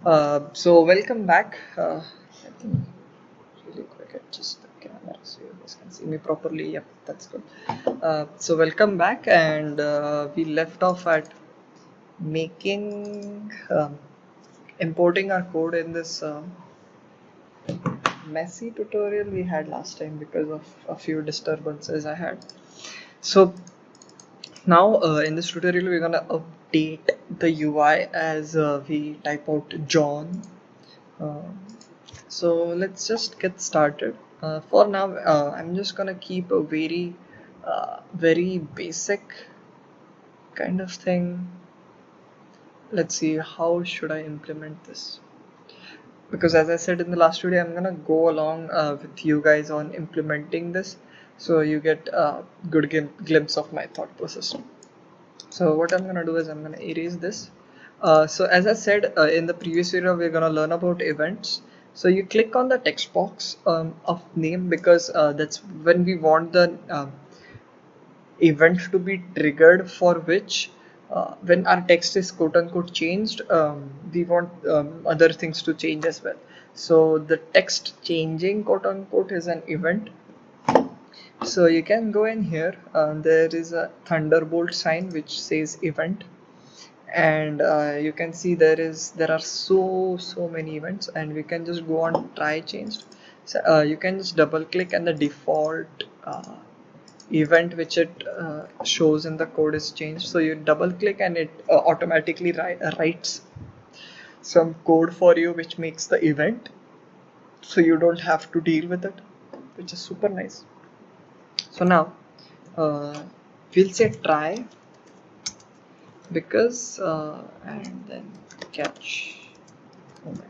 So welcome back. Let me really quick adjust the camera so you guys can see me properly. Yep, that's good. So welcome back, and we left off at making importing our code in this messy tutorial we had last time because of a few disturbances I had. So now in this tutorial we're gonna update the UI as we type out John. Uh, So let's just get started. For now, I'm just gonna keep a very basic kind of thing. Let's see how should I implement this. Because as I said in the last video, I'm gonna go along with you guys on implementing this, so you get a good glimpse of my thought process. So what I'm gonna do is I'm gonna erase this. So as I said in the previous video, we're gonna learn about events. So you click on the text box of name because that's when we want the event to be triggered for which when our text is quote unquote changed, we want other things to change as well. So the text changing quote unquote is an event. So you can go in here. There is a thunderbolt sign which says event, and you can see there are so many events, and we can just go on try changed. So you can just double click, and the default event which it shows in the code is changed. So you double click, and it automatically writes some code for you which makes the event, so you don't have to deal with it, which is super nice. So now we'll say try because and then catch. Oh my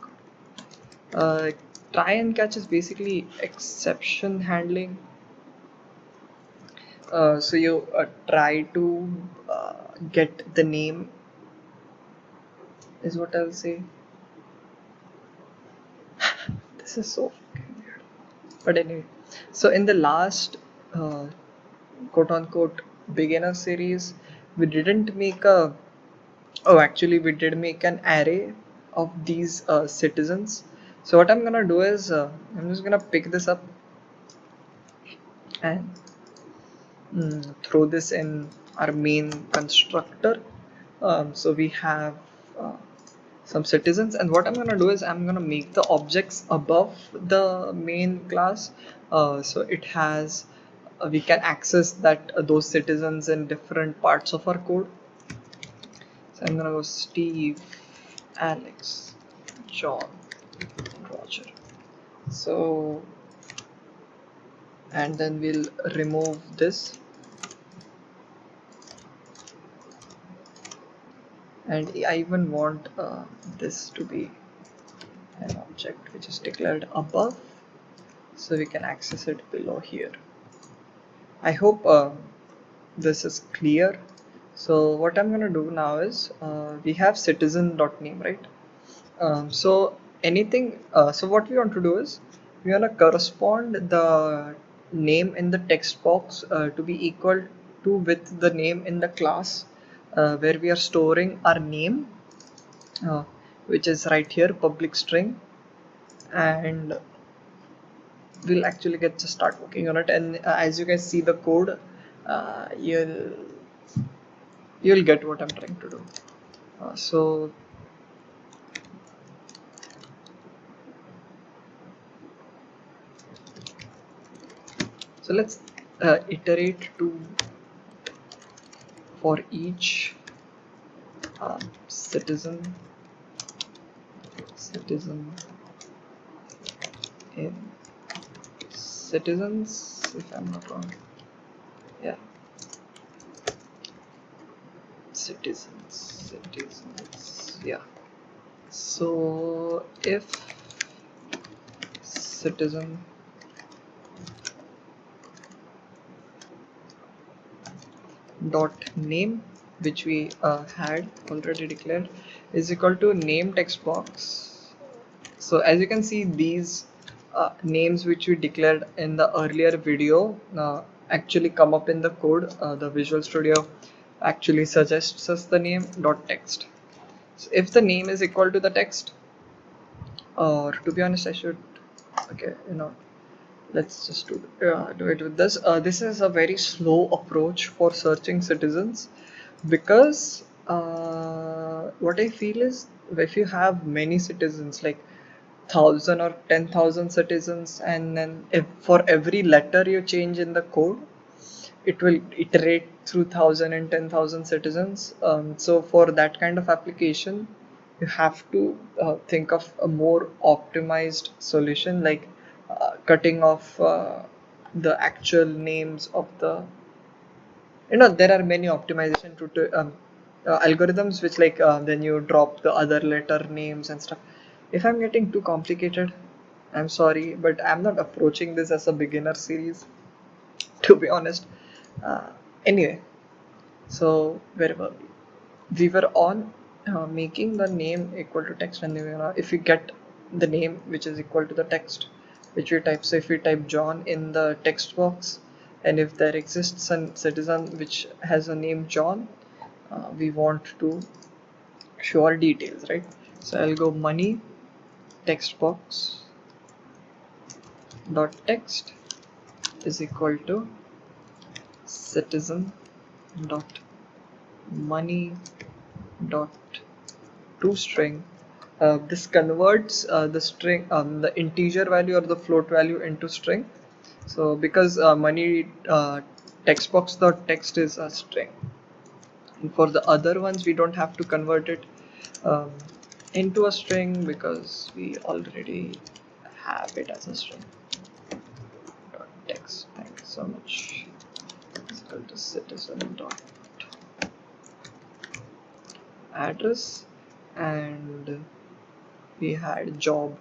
god. Try and catch is basically exception handling. So you try to get the name, is what I'll say. This is so fucking weird. But anyway, so in the last uh, quote unquote beginner series, we didn't make a. Oh, actually, we did make an array of these citizens. So what I'm gonna do is I'm just gonna pick this up and throw this in our main constructor. So we have uh, some citizens, and what I'm gonna do is I'm gonna make the objects above the main class. So it has we can access that those citizens in different parts of our code. So I'm gonna go Steve, Alex, John, Roger. So and then we'll remove this, and I even want this to be an object which is declared above, so we can access it below here. I hope this is clear. So what I'm gonna do now is we have citizen.name, right? So anything. So what we want to do is we want to correspond the name in the text box to be equal to with the name in the class where we are storing our name, uh, which is right here, public string, and we'll actually get to start working on it. And as you guys see the code, you'll get what I'm trying to do. So let's iterate to for each citizen in citizens, if I'm not wrong. Yeah, citizens, yeah. So if citizen dot name, which we had already declared, is equal to name text box. So as you can see, these names which we declared in the earlier video actually come up in the code. The Visual Studio actually suggests us the name dot text. So if the name is equal to the text, Or to be honest, I should, okay, let's just do it with this. This is a very slow approach for searching citizens, because what I feel is, if you have many citizens, like 1,000 or 10,000 citizens, and then if for every letter you change in the code, it will iterate through 1,000 and 10,000 citizens. So for that kind of application, you have to think of a more optimized solution, like cutting off the actual names of the, there are many optimization algorithms which, like, then you drop the other letter names and stuff. If I'm getting too complicated, I'm sorry, but I'm not approaching this as a beginner series, to be honest. uh, anyway, so where were we? We were on making the name equal to text, and if you get the name which is equal to the text which we type. So if we type John in the text box, and if there exists a citizen which has a name John, we want to show our details, right? So I'll go money text box dot text is equal to citizen dot money dot toString. This converts the string, the integer value or the float value into string. So because money text box dot text is a string, and for the other ones we don't have to convert it um, into a string, because we already have it as a string. Dot text. Thank you so much. Is equal to citizen dot address, and we had job.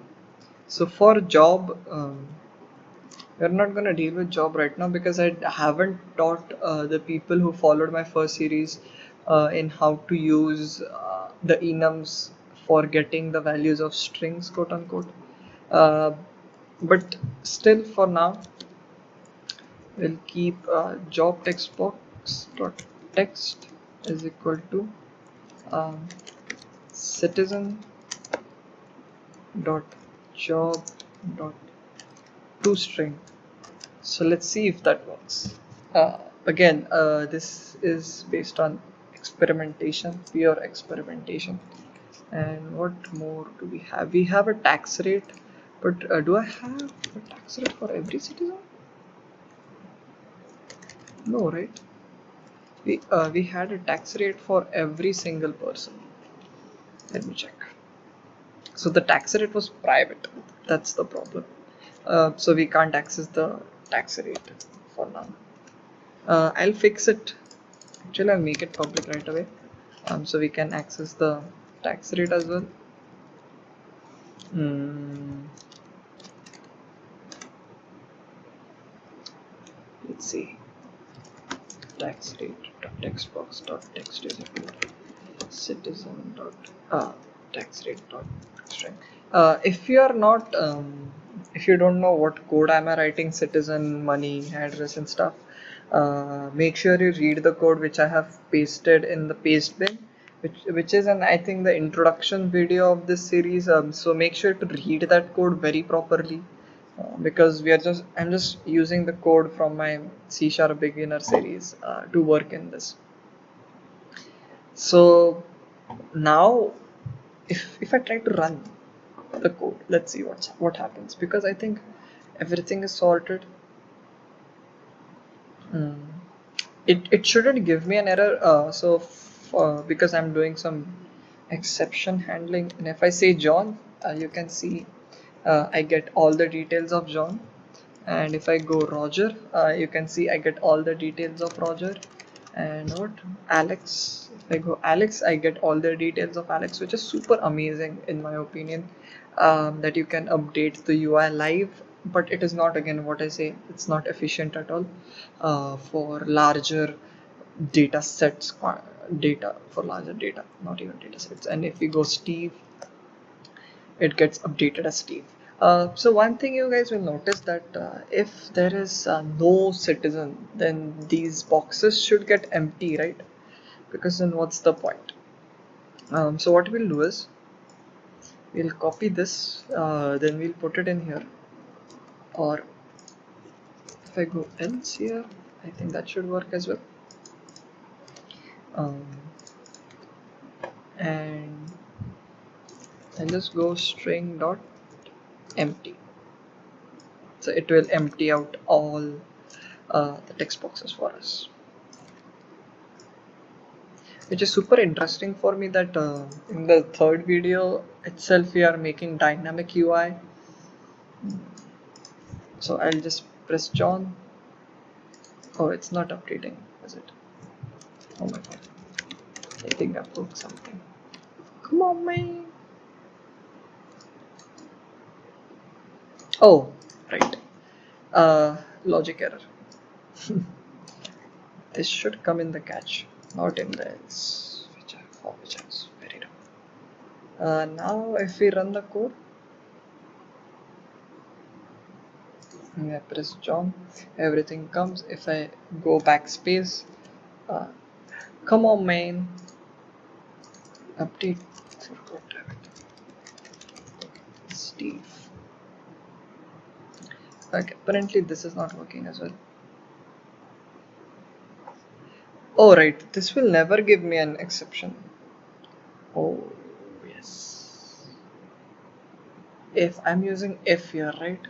So for job, we're not going to deal with job right now, because I haven't taught the people who followed my first series in how to use the enums for getting the values of strings, quote unquote. Uh, but still, for now, we'll keep job text box dot text is equal to um, citizen dot job dot toString. So let's see if that works. Again, this is based on experimentation, pure experimentation. And what more do we have? We have a tax rate, but do I have a tax rate for every citizen? No, right? We had a tax rate for every single person. Let me check. So the tax rate was private. That's the problem. So we can't access the tax rate for now. I'll fix it. Actually, I'll make it public right away, so we can access the tax rate as well. Let's see. Tax rate dot text box dot text is equal to citizen dot tax rate dot string. If you are not, if you don't know what code am I writing, citizen, money, address, and stuff, make sure you read the code which I have pasted in the paste bin, which is an, I think, the introduction video of this series. So make sure to read that code very properly, because I'm just using the code from my C# beginner series to work in this. So now, if I try to run the code, let's see what happens, because I think everything is sorted. It shouldn't give me an error. Because I'm doing some exception handling, and if I say John, you can see I get all the details of John. And if I go Roger, you can see I get all the details of Roger. And what Alex, if I go Alex, I get all the details of Alex, which is super amazing in my opinion, that you can update the UI live. But it is not, again, what I say, it's not efficient at all for larger data sets, data for larger data, not even data sets. And if we go Steve, it gets updated as Steve. So one thing you guys will notice, that if there is no citizen, then these boxes should get empty, right? Because then what's the point? So what we'll do is, We'll copy this, then we'll put it in here. Or if I go else here, I think that should work as well. Um, and I'll just go string dot empty. So it will empty out all the text boxes for us, which is super interesting for me that in the third video itself we are making dynamic UI. So I'll just press John. Oh, it's not updating, is it? Oh my god, I think I broke something. Come on, man. Oh, right. Logic error. This should come in the catch, not in the else, which is very wrong. Now if we run the code, and I press John, everything comes. If I go backspace, uh, come on, man. Update. Steve. Okay, apparently this is not working as well. Oh right, this will never give me an exception. Oh yes. If I'm using if here, right?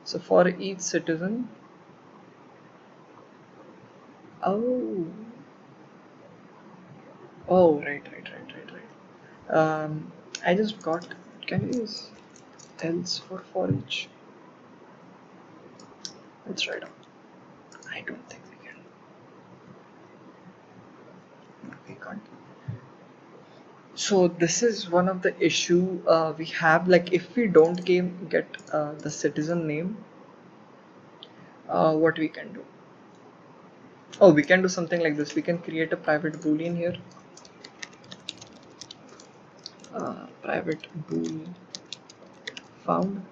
So for each citizen. Oh. Oh right. I just got. Can we use else for each? Let's try it out. I don't think we can. No, we can't. So this is one of the issue we have. Like if we don't get the citizen name, what we can do? Oh, we can do something like this. We can create a private boolean here. Private bool found,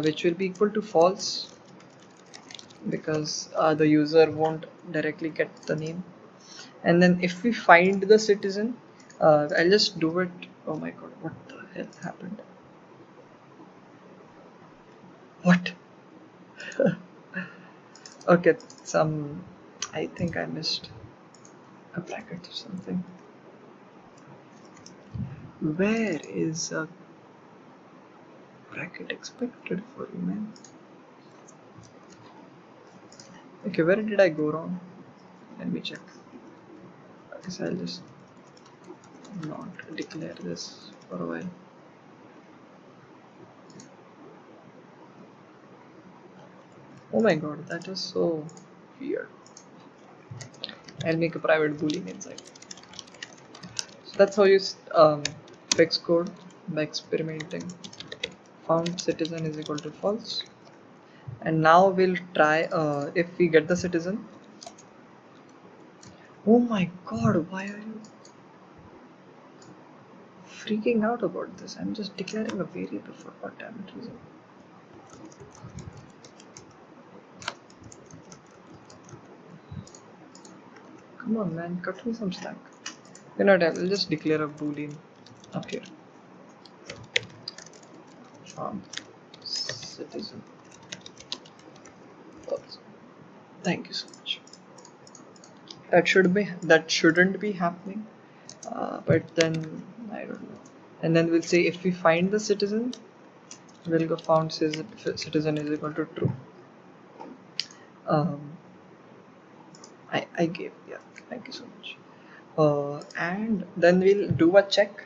which will be equal to false because the user won't directly get the name. And then if we find the citizen, I'll just do it. Oh my god, what the hell happened? What? Okay, I think I missed a bracket or something. Where is a bracket expected for you, man? Okay, where did I go wrong? Let me check. I guess I'll just not declare this for a while. Oh my god, that is so weird. I'll make a private boolean inside. So that's how you fix code by experimenting. Found citizen is equal to false. And now we'll try if we get the citizen. Oh my god, why are you freaking out about this? I'm just declaring a variable for what damn reason. Come on, man, cut me some slack. You know what, I'll just declare a boolean up here. Citizen. False. Thank you so much. That shouldn't be happening, but then I don't know. And then we'll say if we find the citizen, we'll go found citizen is equal to true. Um, I gave, yeah, thank you so much. And then we'll do a check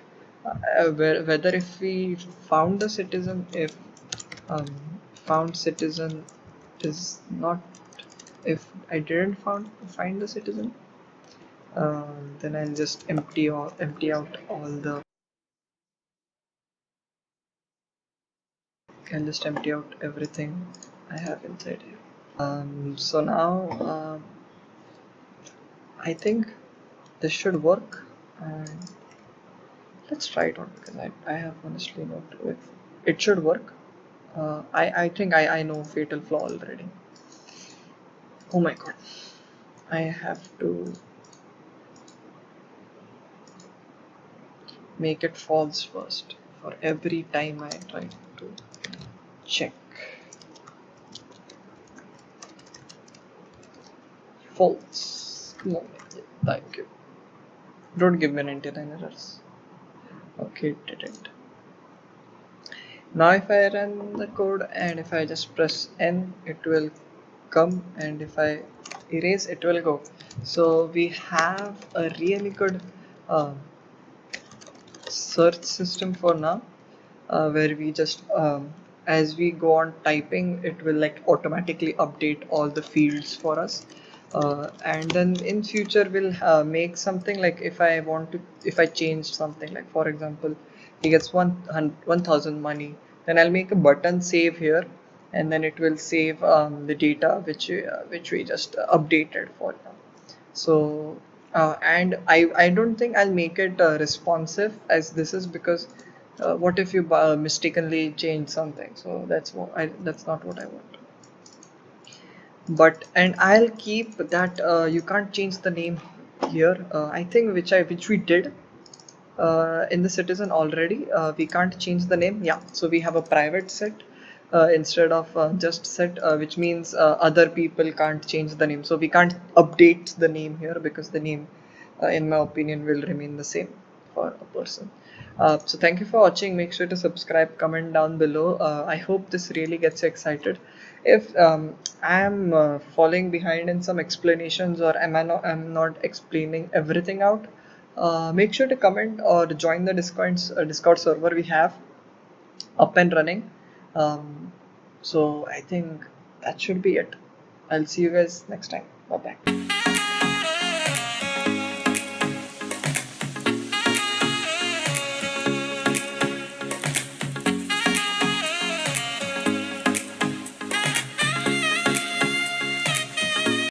whether if we found the citizen, if um, found citizen is not, if I didn't find the citizen, then I'll just empty out all the. I'll just empty out everything I have inside here. So now I think this should work, and let's try it out because I have honestly no clue if it should work. I think I know fatal flaw already. Oh my god, I have to make it false first. for every time I try to check. False. Come on. Thank you. Don't give me 99 errors. Okay, it didn't. Now if I run the code and if I just press N, it will come, and if I erase, it will go. So we have a really good uh, search system for now, where we just as we go on typing, it will like automatically update all the fields for us, and then in future we'll make something like if I change something, like for example he gets 1000 money, then I'll make a button save here, and then it will save the data which we just updated for now. So and I don't think I'll make it responsive as this is, because what if you mistakenly change something? So that's not what I want. But and I'll keep that you can't change the name here. I think which we did in the citizen already. We can't change the name. Yeah, so we have a private set instead of just set, which means other people can't change the name. So we can't update the name here, because the name, in my opinion, will remain the same for a person. So thank you for watching. Make sure to subscribe, comment down below. I hope this really gets you excited. If I am falling behind in some explanations, or I'm not explaining everything out, make sure to comment or join the Discord server we have up and running. So I think that should be it. I'll see you guys next time. Bye bye.